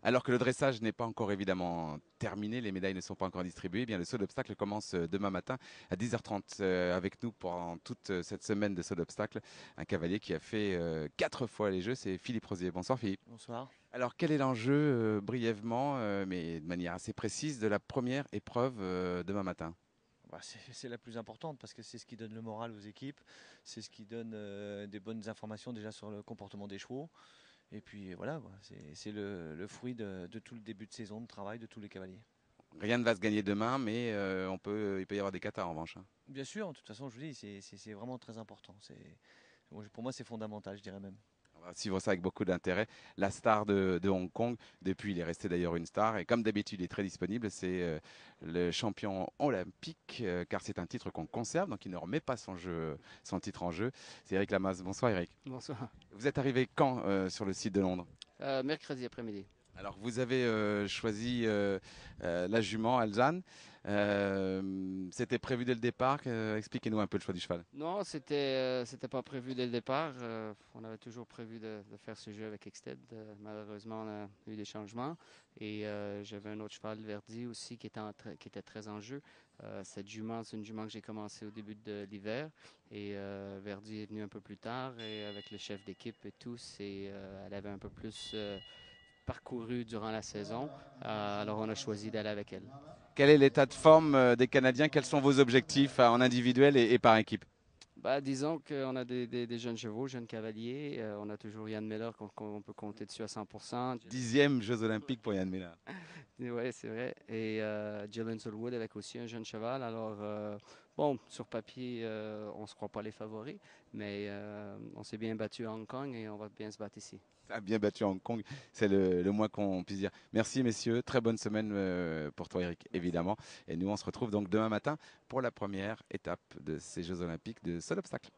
Alors que le dressage n'est pas encore évidemment terminé, les médailles ne sont pas encore distribuées, eh bien le saut d'obstacle commence demain matin à 10h30 avec nous pendant toute cette semaine de saut d'obstacle. Un cavalier qui a fait 4 fois les Jeux, c'est Philippe Rosier. Bonsoir Philippe. Bonsoir. Alors quel est l'enjeu brièvement, mais de manière assez précise, de la première épreuve demain matin? Bah, c'est la plus importante parce que c'est ce qui donne le moral aux équipes, c'est ce qui donne des bonnes informations déjà sur le comportement des chevaux. Et puis voilà, quoi, c'est le fruit de tout le début de saison de travail de tous les cavaliers. Rien ne va se gagner demain, mais il peut y avoir des catas en revanche, hein. Bien sûr, de toute façon, je vous dis, c'est vraiment très important. Pour moi, c'est fondamental, je dirais même. On va suivre ça avec beaucoup d'intérêt. La star de Hong Kong, depuis il est resté d'ailleurs une star, et comme d'habitude il est très disponible, c'est le champion olympique, car c'est un titre qu'on conserve, donc il ne remet pas son titre en jeu. C'est Eric Lamaze. Bonsoir Eric. Bonsoir. Vous êtes arrivé quand sur le site de Londres? Mercredi après-midi. Alors vous avez choisi la jument Alzane. C'était prévu dès le départ. Expliquez-nous un peu le choix du cheval. Non, c'était pas prévu dès le départ. On avait toujours prévu de faire ce jeu avec Exted. Malheureusement, on a eu des changements. Et j'avais un autre cheval, Verdi, aussi, qui était très en jeu. Cette jument, c'est une jument que j'ai commencé au début de l'hiver. Et Verdi est venu un peu plus tard. Et avec le chef d'équipe et tout, elle avait un peu plus parcouru durant la saison. Alors on a choisi d'aller avec elle. Quel est l'état de forme des Canadiens? Quels sont vos objectifs en individuel et par équipe? Bah, disons qu'on a des jeunes chevaux, jeunes cavaliers. On a toujours Yann Miller qu'on peut compter dessus à 100%. 10e Jeux Olympiques pour Yann Miller. Oui, c'est vrai. Et Jalen Solwood avec aussi un jeune cheval. Alors, bon, sur papier, on ne se croit pas les favoris, mais on s'est bien battu à Hong Kong et on va bien se battre ici. Ça a bien battu Hong Kong, c'est le moins qu'on puisse dire. Merci messieurs, très bonne semaine pour toi Eric, évidemment. Et nous on se retrouve donc demain matin pour la première étape de ces Jeux Olympiques de saut d'obstacle.